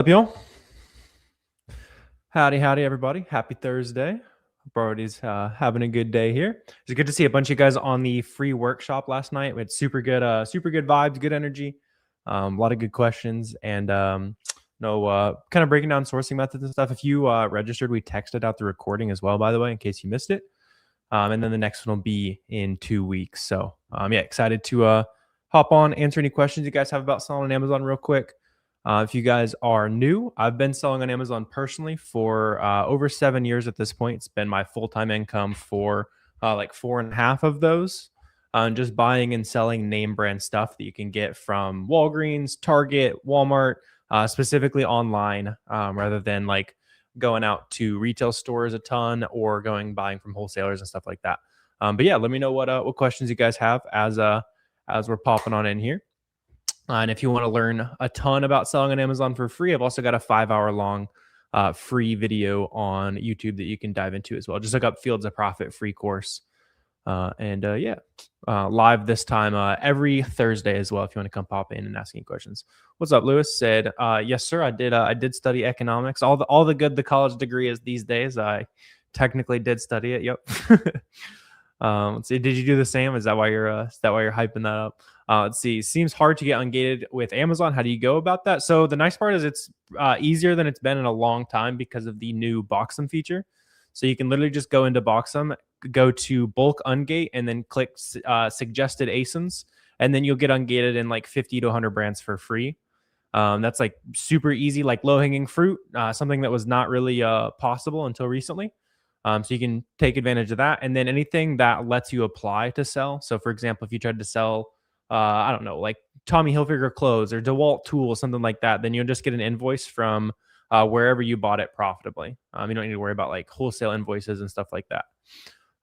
Up, y'all? Howdy, everybody. Happy Thursday. Hope everybody's having a good day here. It's good to see a bunch of you guys on the free workshop last night. We had super good vibes, good energy, a lot of good questions, and kind of breaking down sourcing methods and stuff. If you registered, we texted out the recording as well, by the way, in case you missed it. And then the next one will be in 2 weeks. So yeah, excited to hop on, answer any questions you guys have about selling on Amazon real quick. If you guys are new, I've been selling on Amazon personally for over 7 years at this point. It's been my full-time income for like 4.5 of those. Just buying and selling name brand stuff that you can get from Walgreens, Target, Walmart, specifically online, rather than like going out to retail stores a ton or buying from wholesalers and stuff like that. But yeah, let me know what questions you guys have as we're popping on in here. And if you want to learn a ton about selling on Amazon for free, I've also got a 5-hour long free video on YouTube that you can dive into as well. Just look up Fields of Profit free course. Live this time every Thursday as well. If you want to come pop in and ask any questions. What's up, Lewis? Said, yes, sir. I did study economics. All the good the college degree is these days. I technically did study it. Yep. Let's see. Did you do the same? Is that why you're hyping that up? Let's see. Seems hard to get ungated with Amazon. How do you go about that? So the nice part is it's easier than it's been in a long time because of the new Boxem feature. So you can literally just go into Boxem, go to bulk ungate, and then click suggested ASINs, and then you'll get ungated in like 50 to 100 brands for free. That's like super easy, like low hanging fruit, something that was not really possible until recently. So you can take advantage of that. And then anything that lets you apply to sell. So for example, if you tried to sell, I don't know, like Tommy Hilfiger clothes or DeWalt tools, something like that, then you'll just get an invoice from wherever you bought it profitably. You don't need to worry about like wholesale invoices and stuff like that.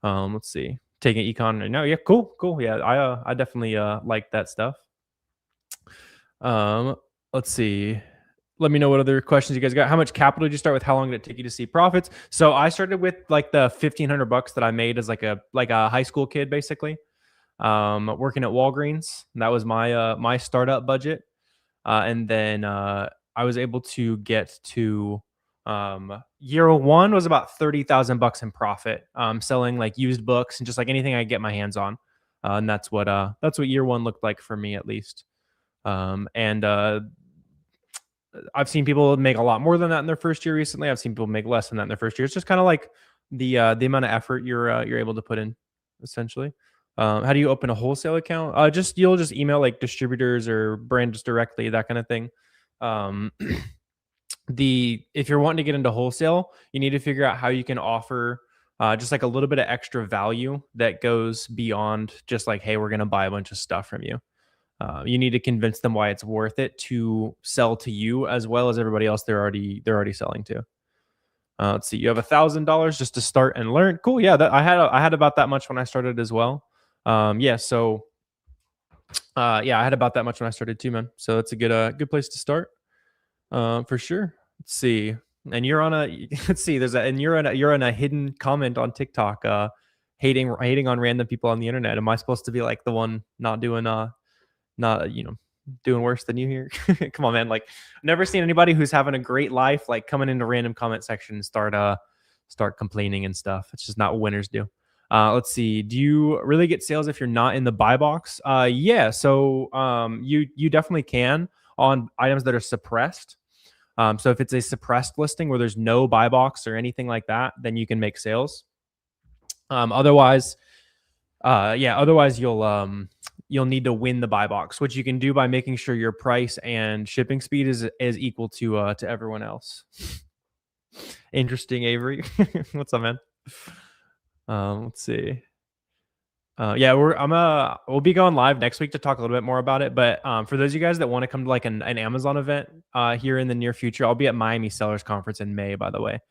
Let's see. Taking econ right now. Yeah, cool. Yeah, I definitely like that stuff. Let's see. Let me know what other questions you guys got. How much capital did you start with? How long did it take you to see profits? So I started with like the $1,500 that I made as like a high school kid, basically. Working at Walgreens. That was my my startup budget. And then I was able to get to year one was about $30,000 in profit, selling like used books and just like anything I get my hands on. And that's what year one looked like for me, at least. I've seen people make a lot more than that in their first year recently. I've seen people make less than that in their first year. It's just kind of like the amount of effort you're able to put in, essentially. How do you open a wholesale account? You'll just email like distributors or brands directly, that kind of thing. If you're wanting to get into wholesale, you need to figure out how you can offer just like a little bit of extra value that goes beyond just like, hey, we're going to buy a bunch of stuff from you. You need to convince them why it's worth it to sell to you as well as everybody else they're already selling to. Let's see, you have $1,000 just to start and learn. Cool, yeah. I had about that much when I started as well. I had about that much when I started too, man. So that's a good place to start, for sure. Let's see, and you're on a you're on a hidden comment on TikTok, hating on random people on the internet. Am I supposed to be like the one not doing doing worse than you here? Come on, man. Like, never seen anybody who's having a great life like coming into random comment section and start complaining and stuff. It's just not what winners do. Let's see. Do you really get sales if you're not in the buy box? Yeah. So you definitely can on items that are suppressed. So if it's a suppressed listing where there's no buy box or anything like that, then you can make sales. Otherwise you'll need to win the buy box, which you can do by making sure your price and shipping speed is equal to everyone else. Interesting, Avery. What's up, man? Let's see. We'll be going live next week to talk a little bit more about it. But for those of you guys that want to come to like an Amazon event here in the near future, I'll be at Miami Sellers Conference in May, by the way.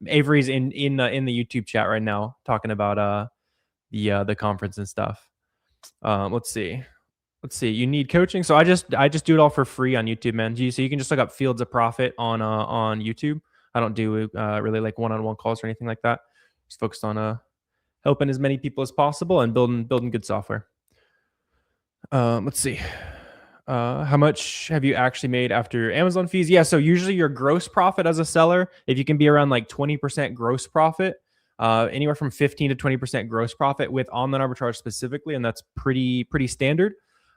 Avery's in the YouTube chat right now talking about the conference and stuff. Let's see. You need coaching. So I just do it all for free on YouTube, man. So you can just look up Fields of Profit on YouTube. I don't do really like one-on-one calls or anything like that. Just focused on helping as many people as possible and building good software. Let's see. How much have you actually made after your Amazon fees? Yeah, so usually your gross profit as a seller, if you can be around like 20% gross profit, anywhere from 15 to 20% gross profit with online arbitrage specifically, and that's pretty standard.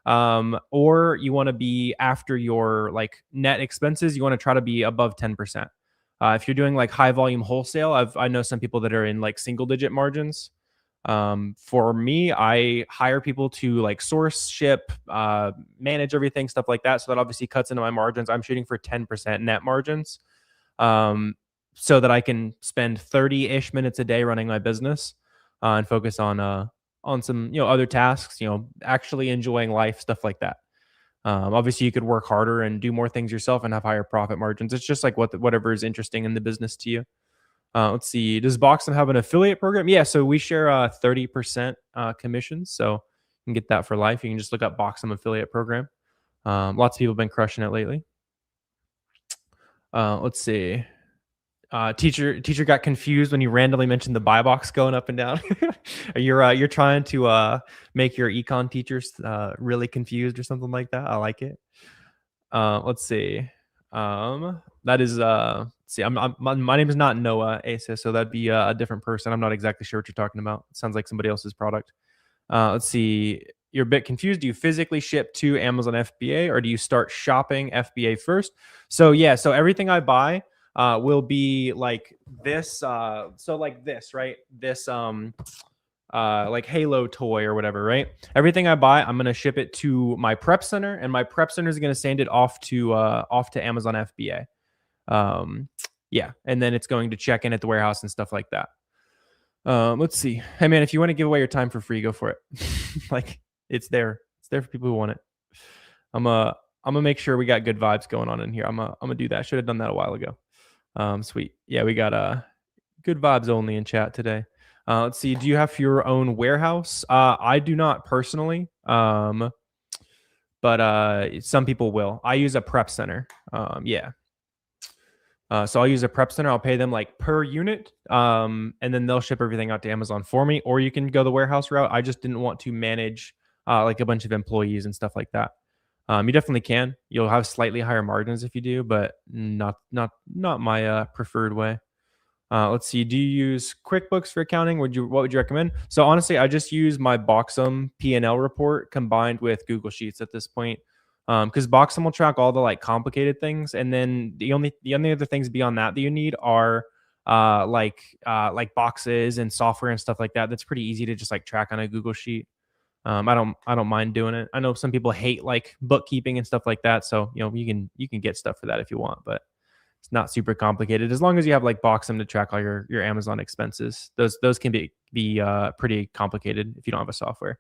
Or you want to be after your like net expenses, you want to try to be above 10%. If you're doing like high volume wholesale, I know some people that are in like single digit margins. For me, I hire people to like source, ship, manage everything, stuff like that. So that obviously cuts into my margins. I'm shooting for 10% net margins, um, so that I can spend 30-ish minutes a day running my business, and focus on some other tasks. Actually enjoying life, stuff like that. Obviously, you could work harder and do more things yourself and have higher profit margins. It's just like whatever is interesting in the business to you. Let's see. Does Boxem have an affiliate program? Yeah, so we share 30% commissions. So you can get that for life. You can just look up Boxem affiliate program. Lots of people have been crushing it lately. Let's see. Teacher got confused when you randomly mentioned the buy box going up and down. You're trying to make your econ teachers really confused or something like that. I like it. Let's see. That is let's see. My name is not Noah Asa, so that'd be a different person. I'm not exactly sure what you're talking about. It sounds like somebody else's product. Let's see. You're a bit confused. Do you physically ship to Amazon FBA or do you start shopping FBA first? So yeah, so everything I buy will be like this. So like this, right? This like Halo toy or whatever, right? Everything I buy, I'm gonna ship it to my prep center, and my prep center is gonna send it off to Amazon FBA. Yeah, and then it's going to check in at the warehouse and stuff like that. Let's see. Hey man, if you want to give away your time for free, go for it. Like it's there. It's there for people who want it. I'm gonna make sure we got good vibes going on in here. I'm gonna do that. Should have done that a while ago. Sweet. Yeah, we got good vibes only in chat today. Let's see. Do you have your own warehouse? I do not personally. But some people will. I use a prep center. Yeah. So I'll use a prep center. I'll pay them like per unit, and then they'll ship everything out to Amazon for me. Or you can go the warehouse route. I just didn't want to manage like a bunch of employees and stuff like that. You definitely can. You'll have slightly higher margins if you do, but not my preferred way. Let's see. Do you use QuickBooks for accounting? What would you recommend? So honestly, I just use my Boxem P&L report combined with Google Sheets at this point, because Boxem will track all the like complicated things, and then the only other things beyond that you need are like boxes and software and stuff like that. That's pretty easy to just like track on a Google Sheet. I don't mind doing it. I know some people hate like bookkeeping and stuff like that, so you can get stuff for that if you want, but it's not super complicated as long as you have like Boxem to track all your Amazon expenses. Those can be pretty complicated if you don't have a software.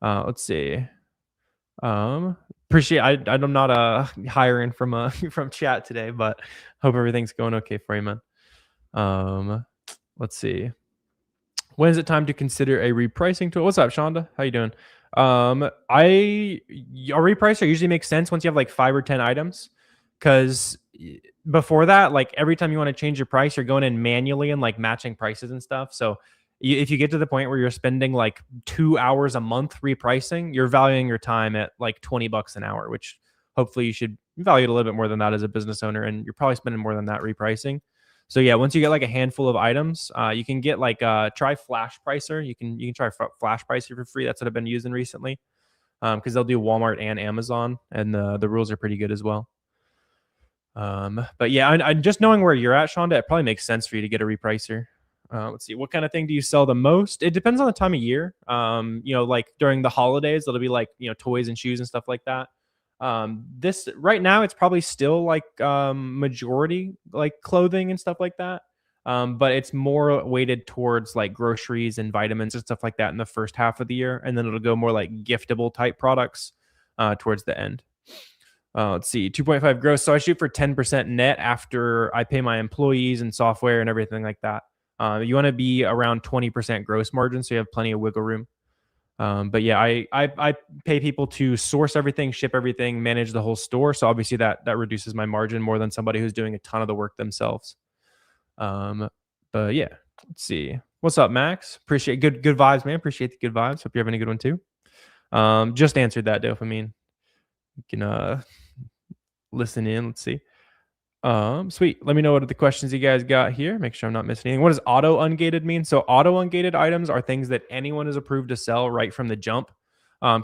Let's see. Appreciate. I'm not hiring from from chat today, but hope everything's going okay for you, man. Let's see. When is it time to consider a repricing tool? What's up, Shonda? How you doing? A repricer usually makes sense once you have like 5 or 10 items, because before that, like every time you want to change your price, you're going in manually and like matching prices and stuff. So if you get to the point where you're spending like 2 hours a month repricing, you're valuing your time at like $20 an hour, which hopefully you should value it a little bit more than that as a business owner. And you're probably spending more than that repricing. So yeah, once you get like a handful of items, you can get like try Flash Pricer. You can try Flash Pricer for free. That's what I've been using recently, because they'll do Walmart and Amazon, and the rules are pretty good as well. But yeah, I just knowing where you're at, Shonda, it probably makes sense for you to get a repricer. Let's see, what kind of thing do you sell the most? It depends on the time of year. Like during the holidays, it'll be like toys and shoes and stuff like that. This right now, it's probably still like majority like clothing and stuff like that. But it's more weighted towards like groceries and vitamins and stuff like that in the first half of the year, and then it'll go more like giftable type products towards the end. Let's see, 2.5 gross. So I shoot for 10% net after I pay my employees and software and everything like that. You want to be around 20% gross margin, so you have plenty of wiggle room. But yeah, I pay people to source everything, ship everything, manage the whole store. So obviously that reduces my margin more than somebody who's doing a ton of the work themselves. But yeah, let's see. What's up, Max? Appreciate good vibes, man. Appreciate the good vibes. Hope you're having a good one too. Just answered that, dopamine. You can listen in. Let's see. Sweet. Let me know what are the questions you guys got here. Make sure I'm not missing anything. What does auto ungated mean? So auto ungated items are things that anyone is approved to sell right from the jump,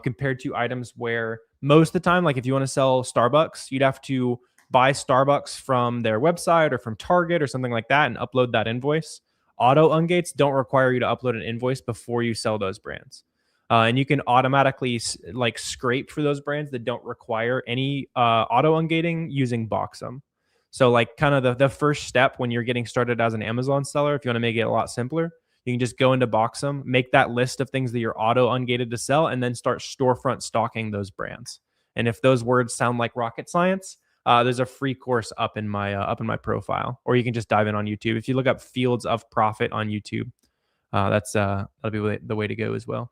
compared to items where most of the time, like if you want to sell Starbucks, you'd have to buy Starbucks from their website or from Target or something like that and upload that invoice. Auto ungates don't require you to upload an invoice before you sell those brands. And you can automatically like scrape for those brands that don't require any auto ungating using Boxem. So like kind of the first step when you're getting started as an Amazon seller, if you want to make it a lot simpler, you can just go into Boxem, make that list of things that you're auto ungated to sell, and then start storefront stalking those brands. And if those words sound like rocket science, there's a free course up in my profile, or you can just dive in on YouTube. If you look up Fields of Profit on YouTube, that'll be the way to go as well.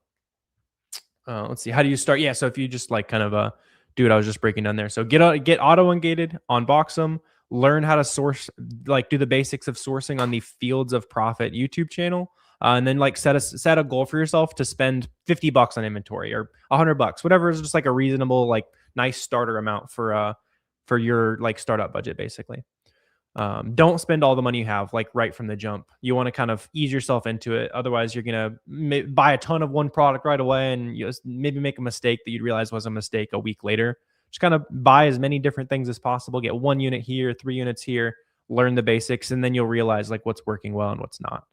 Let's see. How do you start? Yeah. So if you just like kind of do what I was just breaking down there. So get auto ungated on Boxem. Learn how to source, like do the basics of sourcing on the Fields of Profit YouTube channel, and then like set a goal for yourself to spend $50 on inventory or $100, whatever is just like a reasonable, like nice starter amount for your like startup budget, basically. Don't spend all the money you have like right from the jump. You want to kind of ease yourself into it. Otherwise, you're gonna buy a ton of one product right away, and you just maybe make a mistake that you'd realize was a mistake a week later. Just kind of buy as many different things as possible. Get 1 unit here, 3 units here. Learn the basics, and then you'll realize like what's working well and what's not.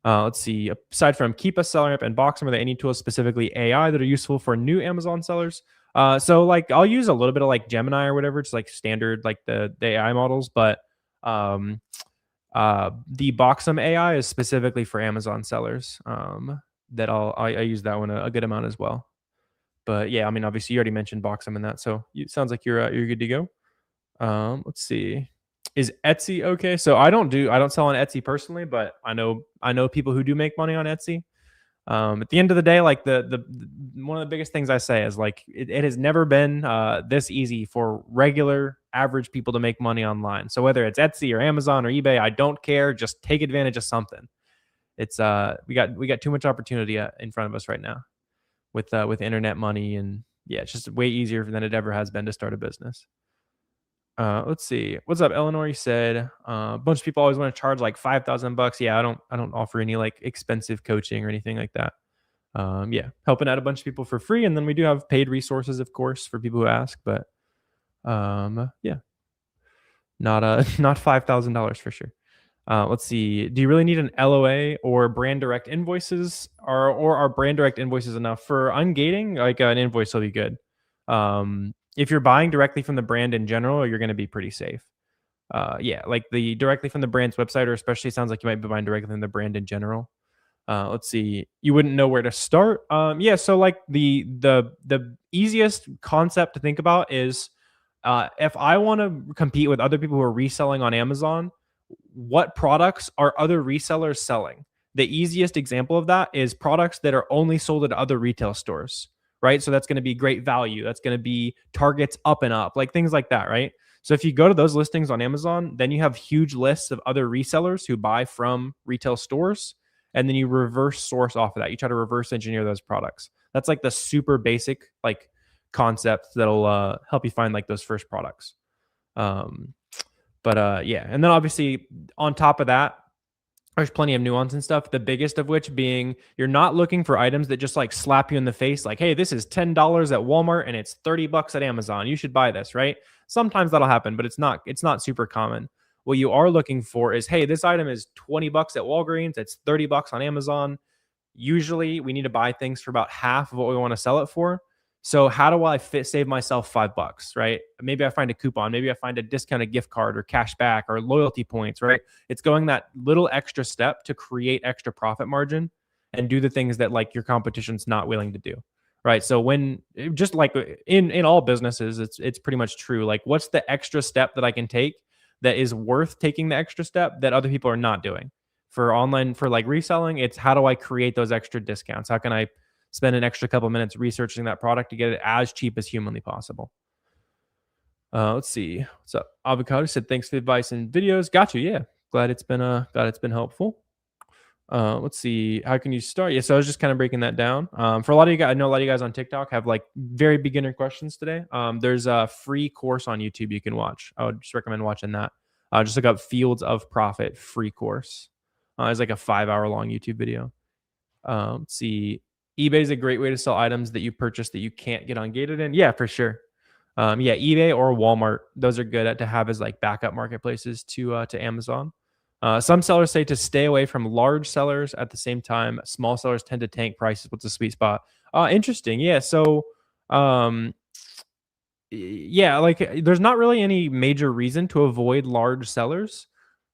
Let's see. Aside from Keepa, SellerAmp, and Boxem, are there any tools, specifically AI, that are useful for new Amazon sellers? So like I'll use a little bit of like Gemini or whatever, just like standard like the AI models, but the Boxem AI is specifically for Amazon sellers. That I use that one a good amount as well. But yeah, I mean, obviously you already mentioned Boxem in that, so it sounds like you're good to go. Let's see. Is Etsy okay? So I don't sell on Etsy personally, but I know people who do make money on Etsy. At the end of the day, like the one of the biggest things I say is like it has never been this easy for regular average people to make money online. So whether it's Etsy or Amazon or eBay, I don't care. Just take advantage of something. It's we got too much opportunity in front of us right now with internet money, and yeah, it's just way easier than it ever has been to start a business. Let's see. What's up, Eleanor? You said a bunch of people always want to charge like $5,000. Yeah, I don't offer any like expensive coaching or anything like that. Yeah, helping out a bunch of people for free, and then we do have paid resources, of course, for people who ask. But yeah, not not $5,000 for sure. Let's see. Do you really need an LOA or brand direct invoices, or are brand direct invoices enough for ungating? Like an invoice will be good. If you're buying directly from the brand in general, you're going to be pretty safe. Yeah, like the directly from the brand's website, or especially sounds like you might be buying directly from the brand in general. Let's see. You wouldn't know where to start. Yeah. So like the easiest concept to think about is if I want to compete with other people who are reselling on Amazon, what products are other resellers selling? The easiest example of that is products that are only sold at other retail stores, right? So that's going to be Great Value. That's going to be Target's Up and Up, like things like that, right? So if you go to those listings on Amazon, then you have huge lists of other resellers who buy from retail stores, and then you reverse source off of that. You try to reverse engineer those products. That's like the super basic like concept that'll help you find like those first products. But yeah, and then obviously on top of that, there's plenty of nuance and stuff. The biggest of which being you're not looking for items that just like slap you in the face, like, hey, this is $10 at Walmart and it's $30 at Amazon. You should buy this, right? Sometimes that'll happen, but it's not super common. What you are looking for is, hey, this item is $20 at Walgreens, it's $30 on Amazon. Usually we need to buy things for about half of what we want to sell it for. So how do I save myself $5, right? Maybe I find a coupon, maybe I find a discounted gift card or cash back or loyalty points, right? It's going that little extra step to create extra profit margin and do the things that like your competition's not willing to do, right? So when just like in all businesses, it's pretty much true. Like what's the extra step that I can take that is worth taking the extra step that other people are not doing? For online, for like reselling, it's how do I create those extra discounts? How can I spend an extra couple minutes researching that product to get it as cheap as humanly possible? Let's see. What's up? Avocado said, thanks for the advice and videos. Got you. Yeah. Glad it's been helpful. Let's see. How can you start? Yeah, so I was just kind of breaking that down. For a lot of you guys, I know a lot of you guys on TikTok have like very beginner questions today. There's a free course on YouTube you can watch. I would just recommend watching that. Just look up Fields of Profit free course. It's like a 5 hour long YouTube video. Let's see. eBay is a great way to sell items that you purchase that you can't get ungated in. Yeah, for sure. Yeah, eBay or Walmart, those are good to have as like backup marketplaces to Amazon. Some sellers say to stay away from large sellers. At the same time, small sellers tend to tank prices. What's the sweet spot? Interesting. Yeah. So, um, yeah, like there's not really any major reason to avoid large sellers,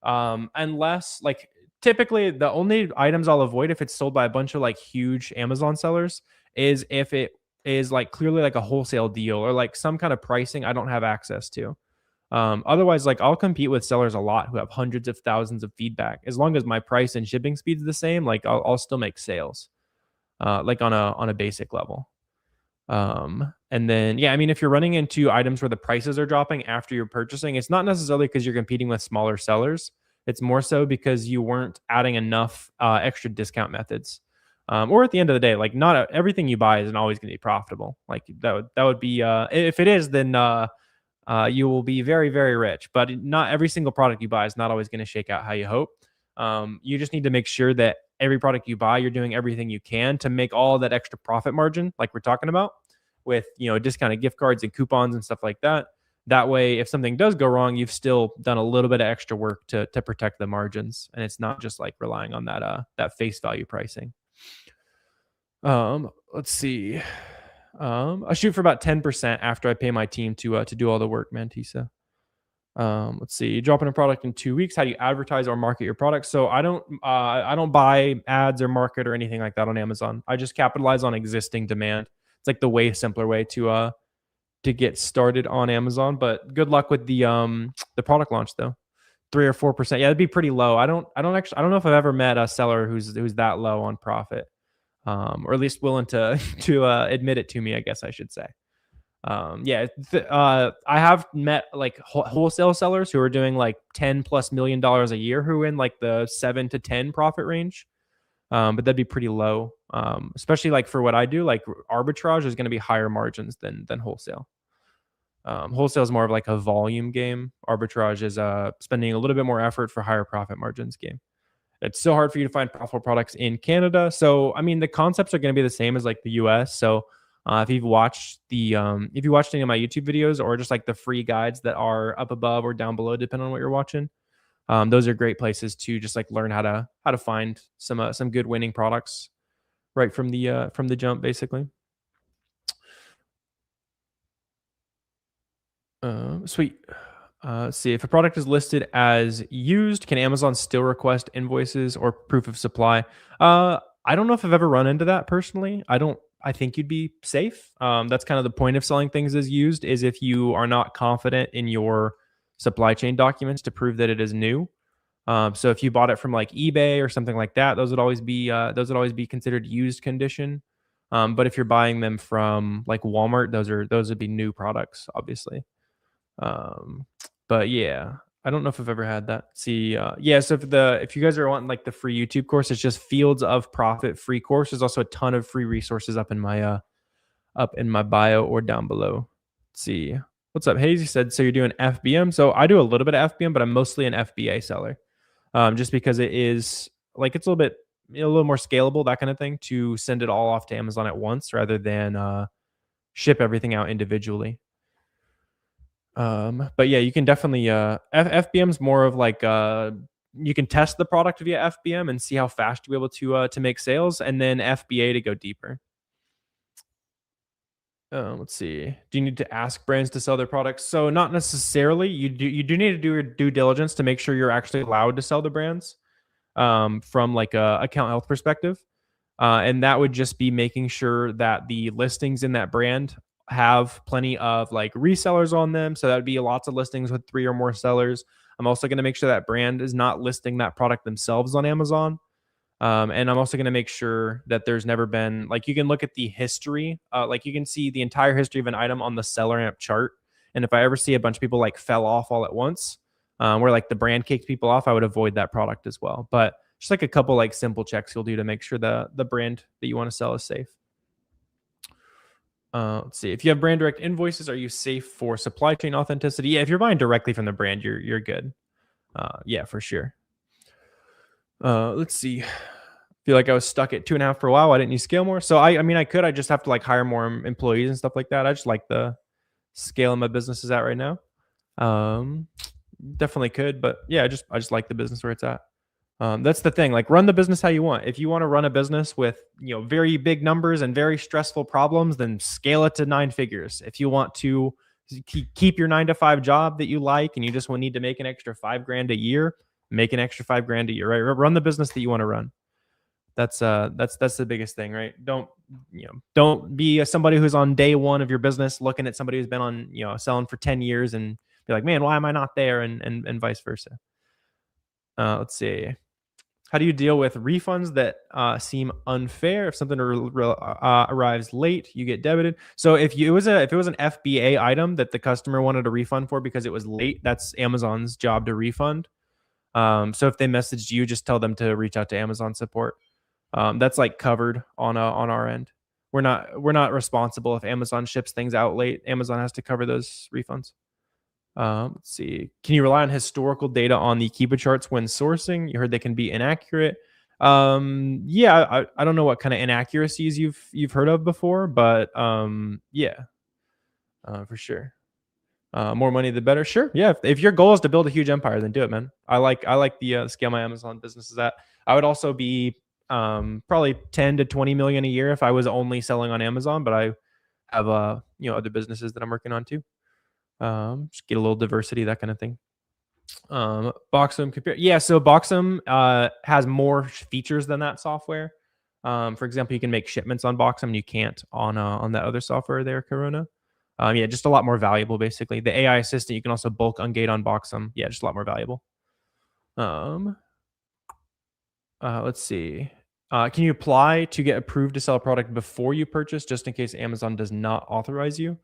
unless like typically the only items I'll avoid if it's sold by a bunch of like huge Amazon sellers is if it is like clearly like a wholesale deal or like some kind of pricing I don't have access to. Otherwise, like I'll compete with sellers a lot who have hundreds of thousands of feedback. As long as my price and shipping speed is the same, like I'll still make sales, like on a basic level. And then yeah, I mean, if you're running into items where the prices are dropping after you're purchasing, it's not necessarily because you're competing with smaller sellers. It's more so because you weren't adding enough extra discount methods. Or at the end of the day, like not everything you buy isn't always going to be profitable. Like that would be if it is, then you will be very, very rich. But not every single product you buy is not always going to shake out how you hope. You just need to make sure that every product you buy, you're doing everything you can to make all that extra profit margin, like we're talking about, with discounted gift cards and coupons and stuff like that. That way, if something does go wrong, you've still done a little bit of extra work to protect the margins, and it's not just like relying on that face value pricing. Let's see. I shoot for about 10% after I pay my team to do all the work, Mantisa. Let's see. Dropping a product in 2 weeks. How do you advertise or market your product? So I don't buy ads or market or anything like that on Amazon. I just capitalize on existing demand. It's like the way simpler way to get started on Amazon. But good luck with the product launch though. 3 or 4%. Yeah, that'd be pretty low. I don't know if I've ever met a seller who's that low on profit. Or at least willing to admit it to me, I guess I should say. I have met like wholesale sellers who are doing like $10+ million a year who are in like the 7 to 10 profit range. But that'd be pretty low. Especially like for what I do, like arbitrage is going to be higher margins than wholesale. Wholesale is more of like a volume game. Arbitrage is spending a little bit more effort for higher profit margins game. It's so hard for you to find profitable products in Canada. So, I mean, the concepts are going to be the same as like the US. So, if you've watched any of my YouTube videos or just like the free guides that are up above or down below, depending on what you're watching, those are great places to just like learn how to find some good winning products right from the jump, basically. Sweet. Let's see. If a product is listed as used, can Amazon still request invoices or proof of supply? I don't know if I've ever run into that personally. I think you'd be safe. That's kind of the point of selling things as used, is if you are not confident in your supply chain documents to prove that it is new. So if you bought it from like eBay or something like that, those would always be considered used condition. But if you're buying them from like Walmart, those would be new products, obviously. But yeah, I don't know if I've ever had that. See, yeah. So if you guys are wanting like the free YouTube course, it's just Fields of Profit free course. There's also a ton of free resources up in my bio or down below. Let's see. What's up? Hazy said, so you're doing FBM. So I do a little bit of FBM, but I'm mostly an FBA seller. Just because it is like, it's a little more scalable, that kind of thing, to send it all off to Amazon at once rather than ship everything out individually. But yeah, you can definitely FBM is more of like you can test the product via FBM and see how fast you're able to make sales, and then FBA to go deeper. Let's see. Do you need to ask brands to sell their products? So not necessarily. You do need to do your due diligence to make sure you're actually allowed to sell the brands from like a account health perspective. And that would just be making sure that the listings in that brand have plenty of like resellers on them. So that would be lots of listings with 3 or more sellers. I'm also going to make sure that brand is not listing that product themselves on Amazon. And I'm also going to make sure that there's never been, like, you can look at the history, like you can see the entire history of an item on the SellerAmp chart. And if I ever see a bunch of people like fell off all at once, where like the brand kicked people off, I would avoid that product as well. But Just like a couple like simple checks you'll do to make sure the brand that you want to sell is safe. Let's see. If you have brand direct invoices, are you safe for supply chain authenticity? Yeah, if you're buying directly from the brand, you're good. Yeah, for sure. Let's see. Feel like I was stuck at 2.5 for a while. Why didn't you scale more? So I mean, I could. I just have to like hire more employees and stuff like that. I just like the scale my business is at right now. Um, Definitely could, but yeah, I just like the business where it's at. That's the thing. Like, run the business how you want. If you want to run a business with very big numbers and very stressful problems, then scale it to 9 figures. If you want to keep your 9 to 5 job that you like and you just need to make an extra 5 grand a year, make an extra 5 grand a year. Right? Run the business that you want to run. That's the biggest thing, right? Don't be somebody who's on day one of your business looking at somebody who's been on selling for 10 years and be like, man, why am I not there? And vice versa. Let's see. How do you deal with refunds that seem unfair? If something arrives late, you get debited. So if it was an FBA item that the customer wanted a refund for because it was late, that's Amazon's job to refund. So if they messaged you, just tell them to reach out to Amazon support. That's like covered on our end. We're not responsible if Amazon ships things out late. Amazon has to cover those refunds. Let's see. Can you rely on historical data on the Kiba charts when sourcing? You heard they can be inaccurate. Yeah, I don't know what kind of inaccuracies you've heard of before, but yeah, for sure. More money the better. Sure. Yeah. If your goal is to build a huge empire, then do it, man. I like the scale my Amazon business is at. I would also be probably 10 to 20 million a year if I was only selling on Amazon, but I have other businesses that I'm working on too. Just get a little diversity, that kind of thing. Boxem compare. Yeah, so Boxem has more features than that software. For example, you can make shipments on Boxem, you can't on that other software there, Corona. Yeah, just a lot more valuable, basically. The AI assistant, you can also bulk ungate on Boxem. Yeah, just a lot more valuable. Let's see. Can you apply to get approved to sell a product before you purchase, just in case Amazon does not authorize you?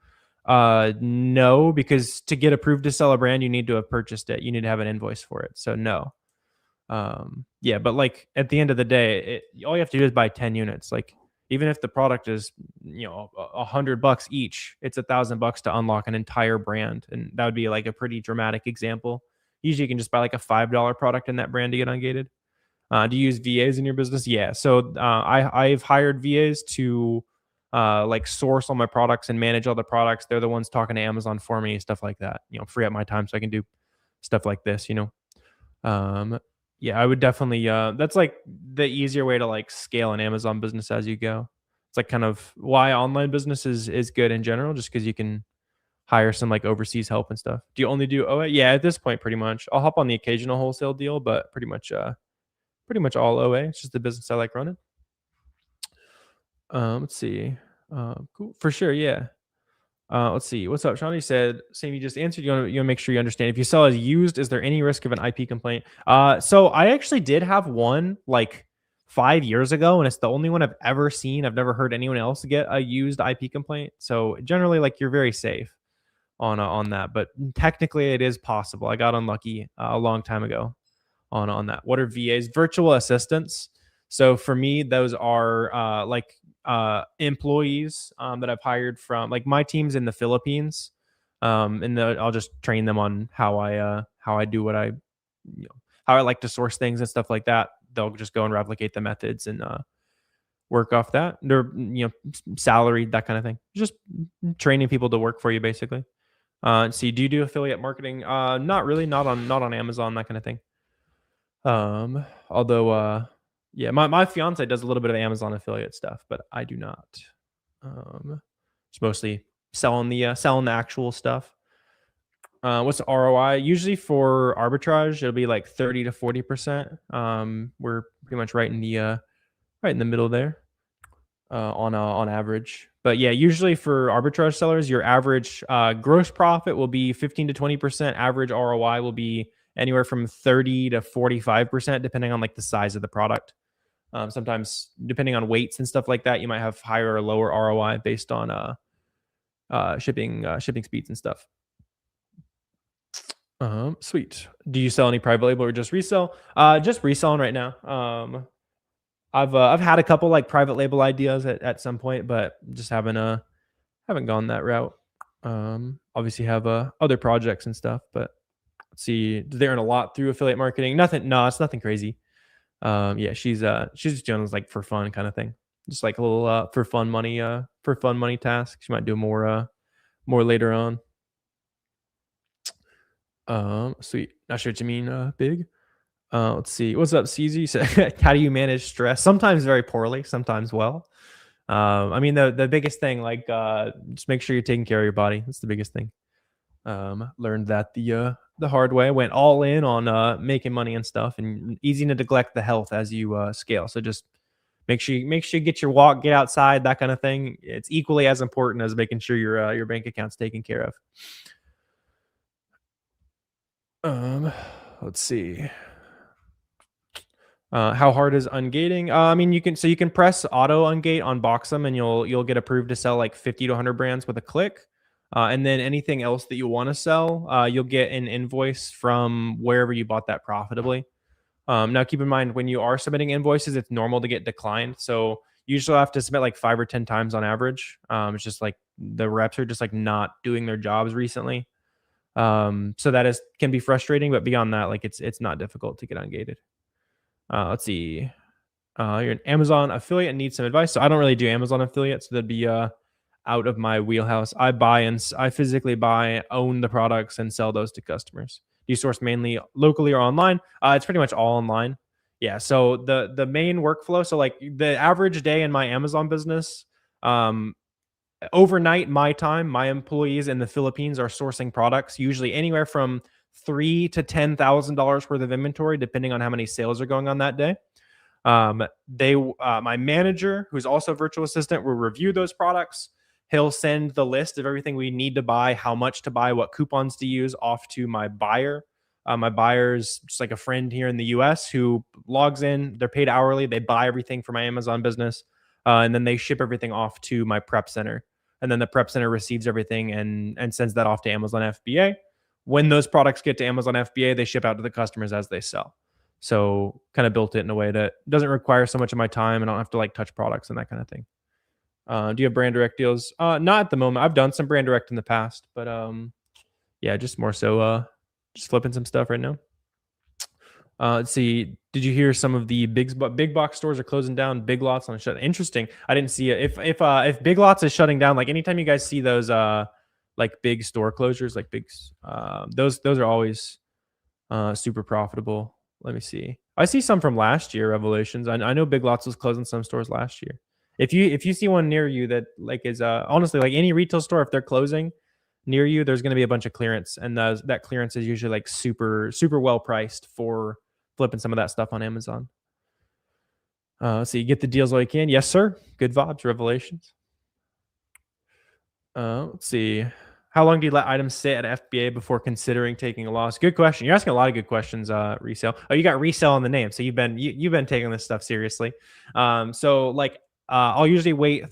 No, because to get approved to sell a brand, you need to have purchased it. You need to have an invoice for it. So no. Yeah, but like at the end of the day, all you have to do is buy 10 units. Like, even if the product is $100 each, it's $1,000 to unlock an entire brand, and that would be like a pretty dramatic example. Usually, you can just buy like a $5 product in that brand to get ungated. Do you use VAs in your business? Yeah. So I've hired VAs to like source all my products and manage all the products. They're the ones talking to Amazon for me, stuff like that. Free up my time so I can do stuff like this. Yeah, I would definitely. That's like the easier way to like scale an Amazon business as you go. It's like kind of why online business is good in general, just because you can hire some like overseas help and stuff. Do you only do OA? Yeah, at this point, pretty much. I'll hop on the occasional wholesale deal, but pretty much all OA. It's just the business I like running. Let's see. Cool for sure. Yeah. Let's see. What's up, Sean? You said, same you just answered. You want to make sure you understand. If you sell as used, is there any risk of an IP complaint? So I actually did have one like 5 years ago, and it's the only one I've ever seen. I've never heard anyone else get a used IP complaint. So generally, like, you're very safe on that. But technically, it is possible. I got unlucky a long time ago on that. What are VAs? Virtual assistants. So for me, those are employees that I've hired from, like, my team's in the Philippines, and I'll just train them on how I do what how I like to source things and stuff like that. They'll just go and replicate the methods and work off that. They're salaried, that kind of thing. Just training people to work for you, basically. See, do you do affiliate marketing? Not really. Not on Amazon, that kind of thing. Although yeah, my fiance does a little bit of Amazon affiliate stuff, but I do not. It's mostly selling the actual stuff. What's the ROI? Usually for arbitrage, it'll be like 30 to 40%. We're pretty much right in the middle there, on average. But yeah, usually for arbitrage sellers, your average gross profit will be 15 to 20%. Average ROI will be anywhere from 30 to 45%, depending on like the size of the product. Sometimes, depending on weights and stuff like that, you might have higher or lower ROI based on shipping speeds and stuff. Sweet. Do you sell any private label or just resell? Just reselling right now. I've had a couple like private label ideas at some point, but just haven't gone that route. Obviously have other projects and stuff, but let's see, they earn a lot through affiliate marketing. Nothing, no, it's nothing crazy. Yeah, she's just doing this like for fun kind of thing, just like a little for fun money task. She might do more later on. Sweet. Not sure what you mean, big. Let's see. What's up, CZ? So, how do you manage stress? Sometimes very poorly, sometimes well. I mean, the biggest thing, like, just make sure you're taking care of your body. That's the biggest thing. Learned that the hard way. Went all in on making money and stuff, and easy to neglect the health as you scale. So just make sure you get your walk, get outside, that kind of thing. It's equally as important as making sure your bank account's taken care of. Let's see. How hard is ungating? I mean, you can press auto ungate on Boxem, and you'll get approved to sell like 50 to 100 brands with a click. And then anything else that you want to sell, you'll get an invoice from wherever you bought that profitably. Now, keep in mind when you are submitting invoices, it's normal to get declined. So you usually have to submit like 5 or 10 times on average. It's just like the reps are just like not doing their jobs recently. So that can be frustrating, but beyond that, like it's not difficult to get ungated. Let's see. You're an Amazon affiliate and need some advice. So I don't really do Amazon affiliates. So that'd be out of my wheelhouse. I physically buy, own the products, and sell those to customers. Do you source mainly locally or online? It's pretty much all online. Yeah. So the main workflow. So like the average day in my Amazon business, overnight my time, my employees in the Philippines are sourcing products, usually anywhere from $3,000 to $10,000 worth of inventory, depending on how many sales are going on that day. My manager, who's also a virtual assistant, will review those products. He'll send the list of everything we need to buy, how much to buy, what coupons to use off to my buyer. My buyer's just like a friend here in the US who logs in. They're paid hourly. They buy everything for my Amazon business. And then they ship everything off to my prep center. And then the prep center receives everything and sends that off to Amazon FBA. When those products get to Amazon FBA, they ship out to the customers as they sell. So kind of built it in a way that doesn't require so much of my time, and I don't have to like touch products and that kind of thing. Do you have brand direct deals? Not at the moment. I've done some brand direct in the past, but yeah, just more so just flipping some stuff right now. Let's see. Did you hear some of the big box stores are closing down? Big Lots on shut. Interesting. I didn't see it. If Big Lots is shutting down, like anytime you guys see those like big store closures, like those are always super profitable. Let me see. I see some from last year, Revelations. I know Big Lots was closing some stores last year. If you see one near you that like is honestly like any retail store, if they're closing near you, there's going to be a bunch of clearance, and that clearance is usually like super well priced for flipping some of that stuff on Amazon. So you get the deals while you can. Yes, sir. Good vibes, Revelations. Let's see. How long do you let items sit at FBA before considering taking a loss? Good question. You're asking a lot of good questions. Resale. Oh, you got resale on the name, so you've been taking this stuff seriously. So like I'll usually wait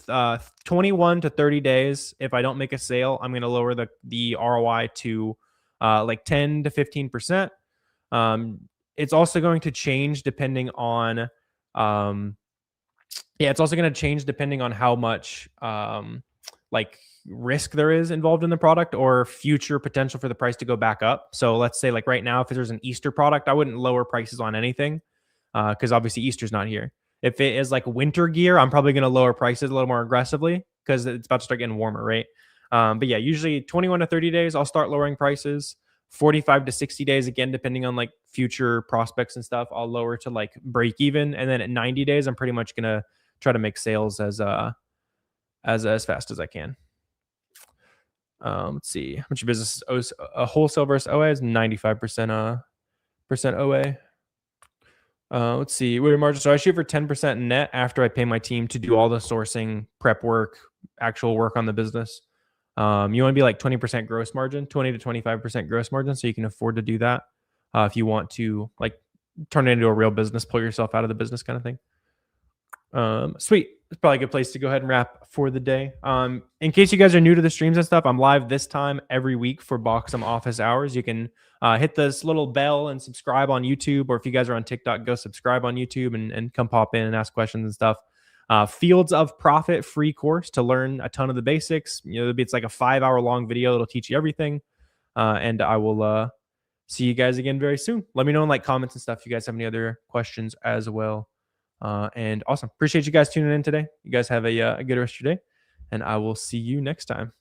21 to 30 days. If I don't make a sale, I'm going to lower the ROI to like 10 to 15%. It's also going to change depending on it's also going to change depending on how much like risk there is involved in the product or future potential for the price to go back up. So let's say like right now, if there's an Easter product, I wouldn't lower prices on anything because obviously Easter's not here. If it is like winter gear, I'm probably going to lower prices a little more aggressively because it's about to start getting warmer, right? But yeah, usually 21 to 30 days, I'll start lowering prices. 45 to 60 days, again, depending on like future prospects and stuff, I'll lower to like break even. And then at 90 days, I'm pretty much going to try to make sales as fast as I can. Let's see how much your business is a wholesale versus OA is 95% OA. Let's see what are margins. So I shoot for 10% net after I pay my team to do all the sourcing, prep work, actual work on the business. You want to be like 20% gross margin, 20 to 25% gross margin, so you can afford to do that if you want to like turn it into a real business, pull yourself out of the business kind of thing. Sweet. it's probably a good place to go ahead and wrap for the day. In case you guys are new to the streams and stuff, I'm live this time every week for Boxem office hours. You can hit this little bell and subscribe on YouTube, or if you guys are on TikTok, go subscribe on YouTube and come pop in and ask questions and stuff. Fields of Profit free course to learn a ton of the basics. It's like a 5-hour long video. It'll teach you everything. And I will see you guys again very soon. Let me know in like comments and stuff if you guys have any other questions as well. And awesome. Appreciate you guys tuning in today. You guys have a good rest of your day, and I will see you next time.